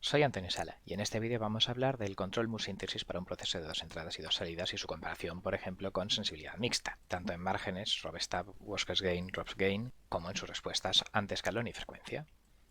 soy Antonio Sala y en este vídeo vamos a hablar del control MUSynthesis para un proceso de 2 entradas y 2 salidas y su comparación, por ejemplo, con sensibilidad mixta, tanto en márgenes, RobStab, Worst Gain, Robs Gain, como en sus respuestas ante escalón y frecuencia.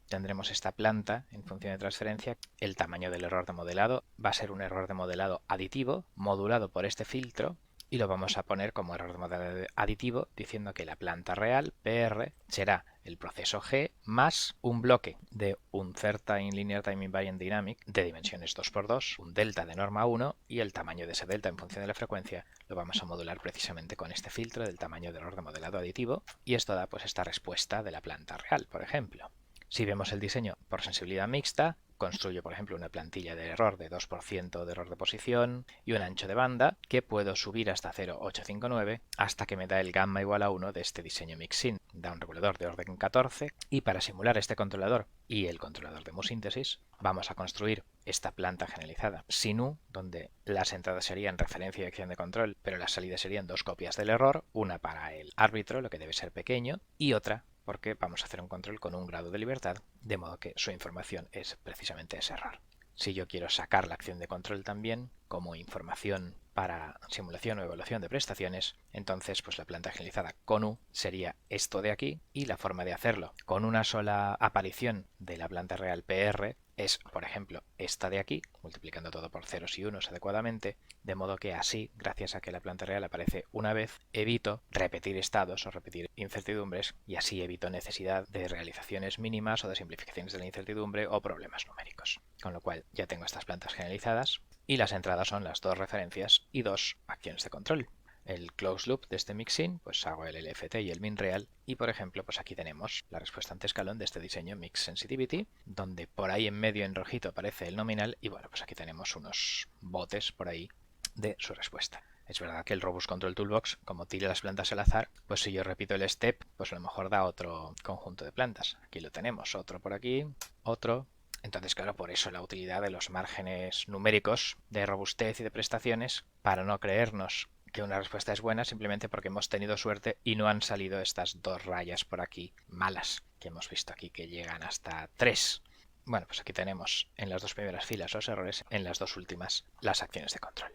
Tendremos esta planta en función de transferencia. El tamaño del error de modelado va a ser un error de modelado aditivo modulado por este filtro y lo vamos a poner como error de modelado aditivo diciendo que la planta real, PR, será el proceso G más un bloque de un Certain Linear Time Invariant Dynamic de dimensiones 2×2, un delta de norma 1 y el tamaño de ese delta en función de la frecuencia lo vamos a modular precisamente con este filtro del tamaño de error de modelado aditivo y esto da pues esta respuesta de la planta real, por ejemplo. Si vemos el diseño por sensibilidad mixta, construyo por ejemplo una plantilla de error de 2% de error de posición y un ancho de banda que puedo subir hasta 0,859 hasta que me da el gamma igual a 1 de este diseño mixin. Da un regulador de orden 14 y para simular este controlador y el controlador de MUSynthesis vamos a construir esta planta generalizada sin U, donde las entradas serían referencia y acción de control, pero las salidas serían dos copias del error, una para el árbitro, lo que debe ser pequeño, y otra porque vamos a hacer un control con un grado de libertad, de modo que su información es precisamente ese error. Si yo quiero sacar la acción de control también como información para simulación o evaluación de prestaciones, entonces pues la planta generalizada con U sería esto de aquí y la forma de hacerlo con una sola aparición de la planta real PR es, por ejemplo, esta de aquí, multiplicando todo por ceros y unos adecuadamente, de modo que así, gracias a que la planta real aparece una vez, evito repetir estados o repetir incertidumbres y así evito necesidad de realizaciones mínimas o de simplificaciones de la incertidumbre o problemas numéricos. Con lo cual ya tengo estas plantas generalizadas y las entradas son las dos referencias y dos acciones de control. El closed loop de este mixin, pues hago el LFT y el min real y por ejemplo pues aquí tenemos la respuesta ante escalón de este diseño mix sensitivity, donde por ahí en medio en rojito aparece el nominal y bueno pues aquí tenemos unos botes por ahí de su respuesta. Es verdad que el Robust Control Toolbox, como tire las plantas al azar, pues si yo repito el step, pues a lo mejor da otro conjunto de plantas. Aquí lo tenemos, otro por aquí, otro. Entonces, claro, por eso la utilidad de los márgenes numéricos de robustez y de prestaciones, para no creernos que una respuesta es buena simplemente porque hemos tenido suerte y no han salido estas dos rayas por aquí malas que hemos visto aquí que llegan hasta 3. Bueno, pues aquí tenemos en las dos primeras filas los errores, en las dos últimas las acciones de control.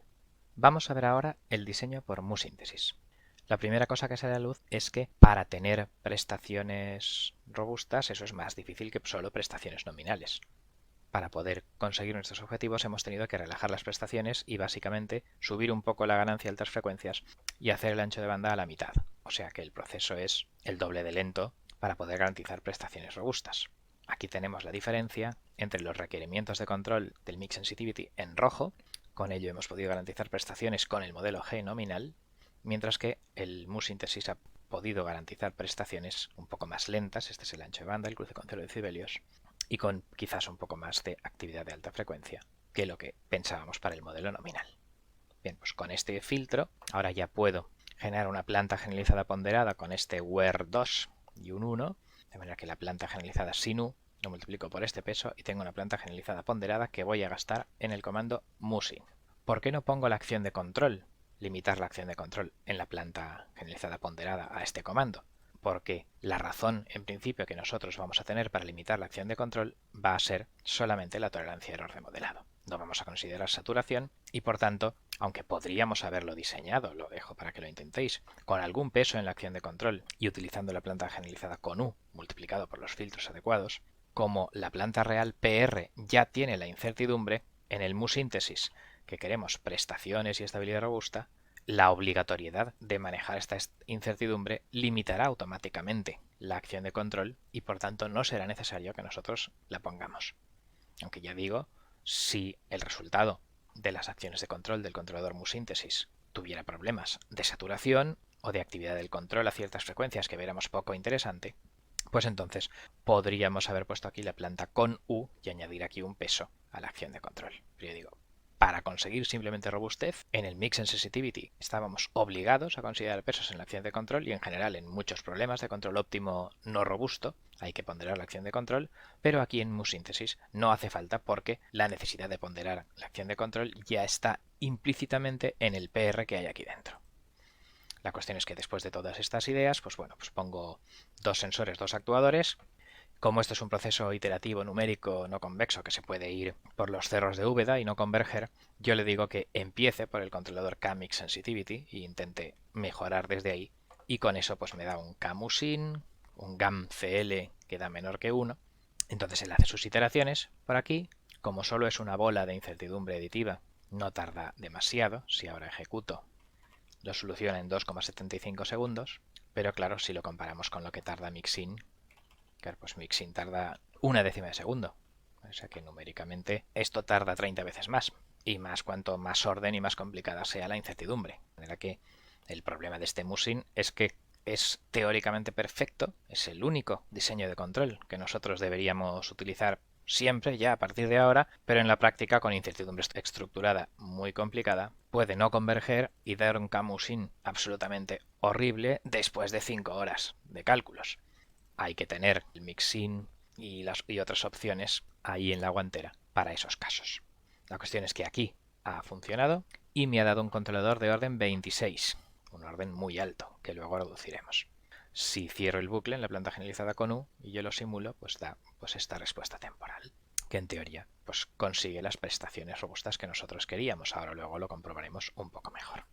Vamos a ver ahora el diseño por MUSynthesis. La primera cosa que sale a la luz es que para tener prestaciones robustas eso es más difícil que solo prestaciones nominales. Para poder conseguir nuestros objetivos hemos tenido que relajar las prestaciones y básicamente subir un poco la ganancia de altas frecuencias y hacer el ancho de banda a la mitad. O sea que el proceso es el doble de lento para poder garantizar prestaciones robustas. Aquí tenemos la diferencia entre los requerimientos de control del Mix Sensitivity en rojo, con ello hemos podido garantizar prestaciones con el modelo G nominal, mientras que el MUSynthesis ha podido garantizar prestaciones un poco más lentas, este es el ancho de banda, el cruce con 0 decibelios, y con quizás un poco más de actividad de alta frecuencia que lo que pensábamos para el modelo nominal. Bien, pues con este filtro ahora ya puedo generar una planta generalizada ponderada con este WER2 y un 1, de manera que la planta generalizada sin U lo multiplico por este peso y tengo una planta generalizada ponderada que voy a gastar en el comando MUSIN. ¿Por qué no pongo la acción de control? Limitar la acción de control en la planta generalizada ponderada a este comando. Porque la razón en principio que nosotros vamos a tener para limitar la acción de control va a ser solamente la tolerancia de error de modelado. No vamos a considerar saturación y por tanto, aunque podríamos haberlo diseñado, lo dejo para que lo intentéis, con algún peso en la acción de control y utilizando la planta generalizada con U multiplicado por los filtros adecuados, como la planta real PR ya tiene la incertidumbre, en el MUSynthesis que queremos prestaciones y estabilidad robusta, la obligatoriedad de manejar esta incertidumbre limitará automáticamente la acción de control y por tanto no será necesario que nosotros la pongamos. Aunque ya digo, si el resultado de las acciones de control del controlador MUSynthesis tuviera problemas de saturación o de actividad del control a ciertas frecuencias que viéramos poco interesante, pues entonces podríamos haber puesto aquí la planta con U y añadir aquí un peso a la acción de control. Pero yo digo, para conseguir simplemente robustez, en el Mix Sensitivity estábamos obligados a considerar pesos en la acción de control y en general en muchos problemas de control óptimo no robusto hay que ponderar la acción de control, pero aquí en MUSynthesis no hace falta porque la necesidad de ponderar la acción de control ya está implícitamente en el PR que hay aquí dentro. La cuestión es que después de todas estas ideas, pues bueno, pues pongo dos sensores, dos actuadores, Como esto es un proceso iterativo numérico no convexo que se puede ir por los cerros de Úbeda y no converger, yo le digo que empiece por el controlador Kmix Sensitivity e intente mejorar desde ahí, y con eso pues me da un Kmusin, un GAMCL que da menor que 1. Entonces él hace sus iteraciones por aquí. Como solo es una bola de incertidumbre aditiva, no tarda demasiado. Si ahora ejecuto, lo soluciona en 2,75 segundos, pero claro, si lo comparamos con lo que tarda Mixin, claro, pues Mixin tarda una décima de segundo. O sea que numéricamente esto tarda 30 veces más. Y más cuanto más orden y más complicada sea la incertidumbre. De manera que el problema de este Musin es que es teóricamente perfecto, es el único diseño de control que nosotros deberíamos utilizar siempre ya a partir de ahora, pero en la práctica con incertidumbre estructurada muy complicada puede no converger y dar un Kmusin absolutamente horrible después de 5 horas de cálculos. Hay que tener el Mixin y otras opciones ahí en la guantera para esos casos. La cuestión es que aquí ha funcionado y me ha dado un controlador de orden 26, un orden muy alto, que luego reduciremos. Si cierro el bucle en la planta generalizada con U y yo lo simulo, pues da pues esta respuesta temporal, que en teoría pues consigue las prestaciones robustas que nosotros queríamos. Ahora luego lo comprobaremos un poco mejor.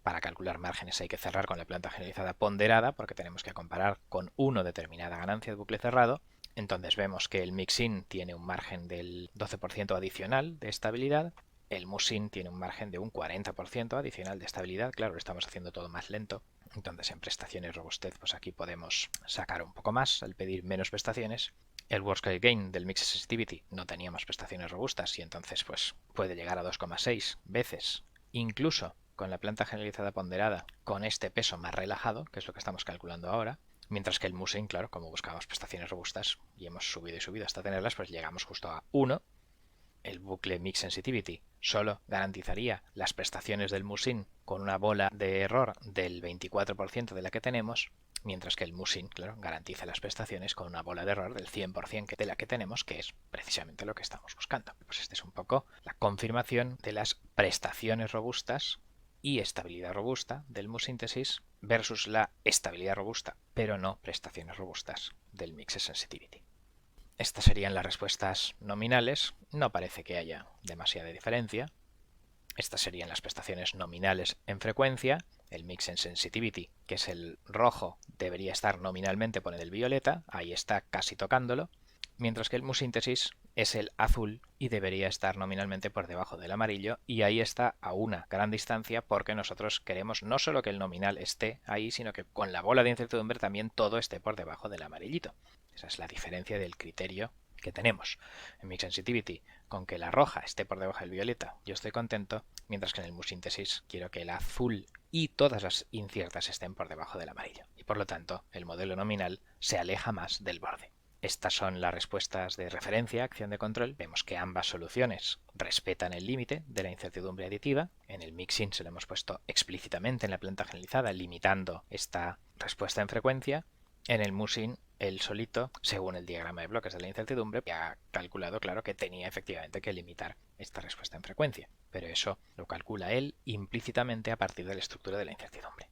Para calcular márgenes hay que cerrar con la planta generalizada ponderada porque tenemos que comparar con una determinada ganancia de bucle cerrado. Entonces vemos que el Mixin tiene un margen del 12% adicional de estabilidad, el Musin tiene un margen de un 40% adicional de estabilidad. Claro, lo estamos haciendo todo más lento. Entonces en prestaciones robustez pues aquí podemos sacar un poco más al pedir menos prestaciones. El worst case gain del Mix Sensitivity no teníamos prestaciones robustas y entonces pues puede llegar a 2,6 veces. Incluso con la planta generalizada ponderada con este peso más relajado, que es lo que estamos calculando ahora, mientras que el Musin, claro, como buscábamos prestaciones robustas y hemos subido y subido hasta tenerlas, pues llegamos justo a 1. El bucle Mix Sensitivity solo garantizaría las prestaciones del Musin con una bola de error del 24% de la que tenemos, mientras que el Musin, claro, garantiza las prestaciones con una bola de error del 100% de la que tenemos, que es precisamente lo que estamos buscando. Pues esta es un poco la confirmación de las prestaciones robustas y estabilidad robusta del MuSynthesis versus la estabilidad robusta, pero no prestaciones robustas del Mix Sensitivity. Estas serían las respuestas nominales. No parece que haya demasiada diferencia. Estas serían las prestaciones nominales en frecuencia. El Mix en Sensitivity, que es el rojo, debería estar nominalmente por el violeta. Ahí está casi tocándolo. Mientras que el MuSynthesis es el azul y debería estar nominalmente por debajo del amarillo. Y ahí está a una gran distancia porque nosotros queremos no solo que el nominal esté ahí, sino que con la bola de incertidumbre también todo esté por debajo del amarillito. Esa es la diferencia del criterio que tenemos. En Mix Sensitivity, con que la roja esté por debajo del violeta, yo estoy contento, mientras que en el MuSynthesis quiero que el azul y todas las inciertas estén por debajo del amarillo. Y por lo tanto, el modelo nominal se aleja más del borde. Estas son las respuestas de referencia, acción de control. Vemos que ambas soluciones respetan el límite de la incertidumbre aditiva. En el mixin se lo hemos puesto explícitamente en la planta generalizada, limitando esta respuesta en frecuencia. En el Musin, él solito, según el diagrama de bloques de la incertidumbre, ha calculado, claro, que tenía efectivamente que limitar esta respuesta en frecuencia. Pero eso lo calcula él implícitamente a partir de la estructura de la incertidumbre.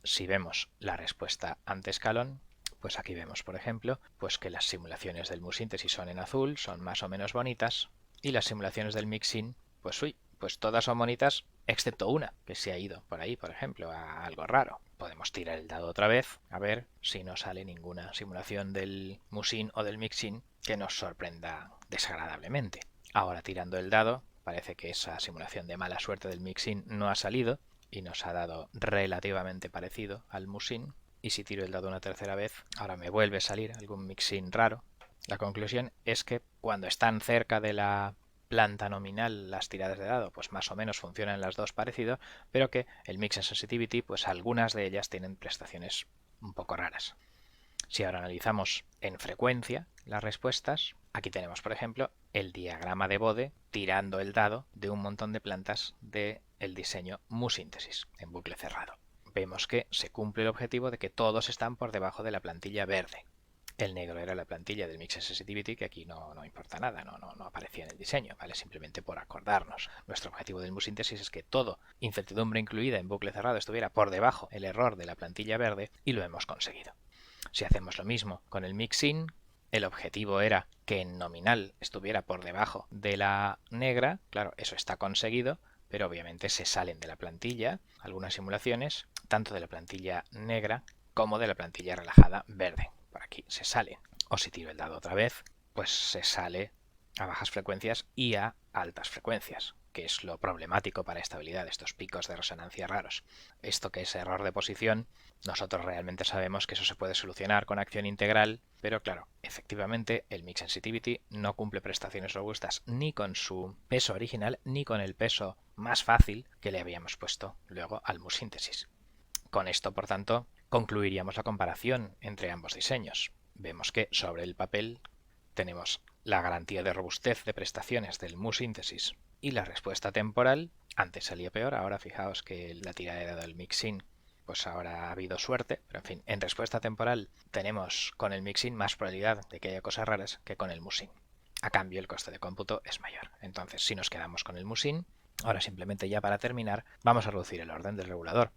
Si vemos la respuesta ante escalón, pues aquí vemos, por ejemplo, pues que las simulaciones del MuSynthesis son en azul, son más o menos bonitas, y las simulaciones del Mixin, pues todas son bonitas, excepto una, que se ha ido por ahí, por ejemplo, a algo raro. Podemos tirar el dado otra vez, a ver si no sale ninguna simulación del Musin o del Mixin que nos sorprenda desagradablemente. Ahora tirando el dado, parece que esa simulación de mala suerte del Mixin no ha salido, y nos ha dado relativamente parecido al Musin. Y si tiro el dado una tercera vez, ahora me vuelve a salir algún Mixin raro. La conclusión es que cuando están cerca de la planta nominal las tiradas de dado, pues más o menos funcionan las dos parecido, pero que el Mix en Sensitivity, pues algunas de ellas tienen prestaciones un poco raras. Si ahora analizamos en frecuencia las respuestas, aquí tenemos, por ejemplo, el diagrama de Bode tirando el dado de un montón de plantas del diseño MuSynthesis en bucle cerrado. Vemos que se cumple el objetivo de que todos están por debajo de la plantilla verde. El negro era la plantilla del Mix Sensitivity, que aquí no importa nada, no aparecía en el diseño, ¿vale? Simplemente por acordarnos. Nuestro objetivo del MuSynthesis es que todo, incertidumbre incluida en bucle cerrado, estuviera por debajo el error de la plantilla verde, y lo hemos conseguido. Si hacemos lo mismo con el Mixin, el objetivo era que en nominal estuviera por debajo de la negra. Claro, eso está conseguido, pero obviamente se salen de la plantilla algunas simulaciones, tanto de la plantilla negra como de la plantilla relajada verde. Por aquí se sale. O si tiro el dado otra vez, pues se sale a bajas frecuencias y a altas frecuencias, que es lo problemático para estabilidad, estos picos de resonancia raros. Esto que es error de posición, nosotros realmente sabemos que eso se puede solucionar con acción integral, pero claro, efectivamente el Mix Sensitivity no cumple prestaciones robustas ni con su peso original ni con el peso más fácil que le habíamos puesto luego al Mus Synthesis. Con esto, por tanto, concluiríamos la comparación entre ambos diseños. Vemos que sobre el papel tenemos la garantía de robustez de prestaciones del Mus Synthesis y la respuesta temporal. Antes salía peor, ahora fijaos que la tirada del Mixin, pues ahora ha habido suerte, pero en fin, en respuesta temporal tenemos con el Mixin más probabilidad de que haya cosas raras que con el Musin. A cambio, el coste de cómputo es mayor. Entonces, si nos quedamos con el Musin, ahora simplemente ya para terminar, vamos a reducir el orden del regulador.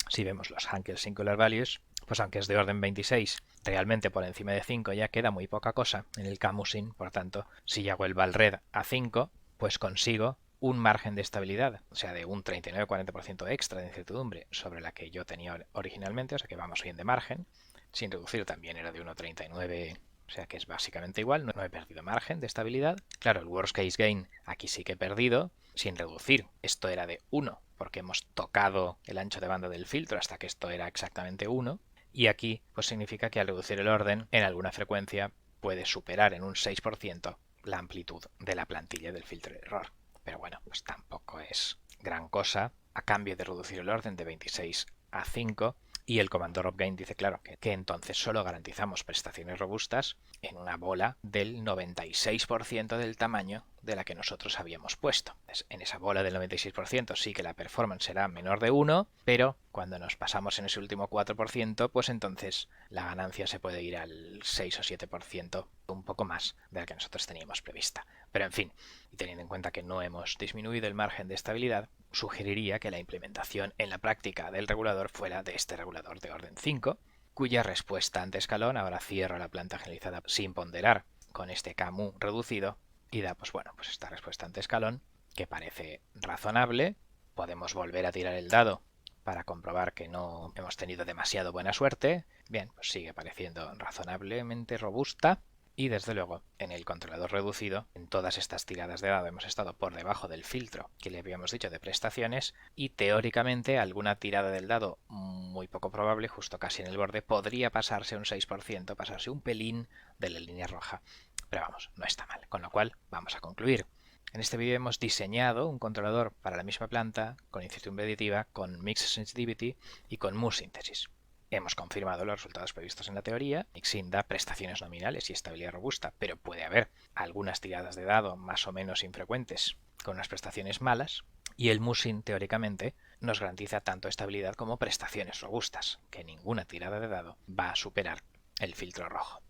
Si vemos los Hankel Singular Values, pues aunque es de orden 26, realmente por encima de 5 ya queda muy poca cosa en el Camusin. Por tanto, si hago el Valred a 5, pues consigo un margen de estabilidad, o sea, de un 39-40% extra de incertidumbre sobre la que yo tenía originalmente, o sea que vamos bien de margen. Sin reducir también era de 1,39, o sea que es básicamente igual, no he perdido margen de estabilidad. Claro, el worst case gain aquí sí que he perdido, sin reducir. Esto era de 1, porque hemos tocado el ancho de banda del filtro hasta que esto era exactamente 1. Y aquí pues significa que al reducir el orden, en alguna frecuencia puede superar en un 6% la amplitud de la plantilla del filtro de error. Pero bueno, pues tampoco es gran cosa a cambio de reducir el orden de 26 a 5. Y el comando RobGain dice, claro, que entonces solo garantizamos prestaciones robustas en una bola del 96% del tamaño de la que nosotros habíamos puesto. Entonces, en esa bola del 96% sí que la performance será menor de 1, pero cuando nos pasamos en ese último 4%, pues entonces la ganancia se puede ir al 6 o 7%, un poco más de la que nosotros teníamos prevista. Pero en fin, y teniendo en cuenta que no hemos disminuido el margen de estabilidad, sugeriría que la implementación en la práctica del regulador fuera de este regulador de orden 5, cuya respuesta ante escalón ahora cierra la planta generalizada sin ponderar con este Camus reducido y da pues bueno, pues esta respuesta ante escalón que parece razonable. Podemos volver a tirar el dado para comprobar que no hemos tenido demasiado buena suerte. Bien, pues sigue pareciendo razonablemente robusta. Y desde luego, en el controlador reducido, en todas estas tiradas de dado hemos estado por debajo del filtro que le habíamos dicho de prestaciones y teóricamente alguna tirada del dado muy poco probable, justo casi en el borde, podría pasarse un 6%, pasarse un pelín de la línea roja. Pero vamos, no está mal, con lo cual vamos a concluir. En este vídeo hemos diseñado un controlador para la misma planta, con incertidumbre aditiva, con Mixed Sensitivity y con Mus Synthesis. Hemos confirmado los resultados previstos en la teoría. Mixin da prestaciones nominales y estabilidad robusta, pero puede haber algunas tiradas de dado más o menos infrecuentes con unas prestaciones malas. Y el Musin, teóricamente, nos garantiza tanto estabilidad como prestaciones robustas, que ninguna tirada de dado va a superar el filtro rojo.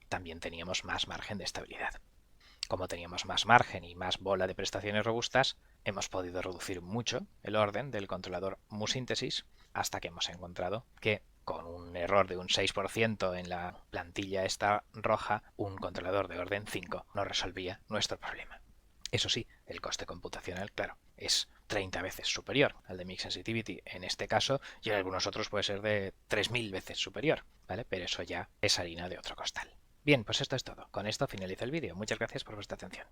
También teníamos más margen de estabilidad. Como teníamos más margen y más bola de prestaciones robustas, hemos podido reducir mucho el orden del controlador Mus Synthesis hasta que hemos encontrado que con un error de un 6% en la plantilla esta roja, un controlador de orden 5 no resolvía nuestro problema. Eso sí, el coste computacional, claro, es 30 veces superior al de Mix Sensitivity en este caso, y en algunos otros puede ser de 3000 veces superior, ¿vale? Pero eso ya es harina de otro costal. Bien, pues esto es todo. Con esto finalizo el vídeo. Muchas gracias por vuestra atención.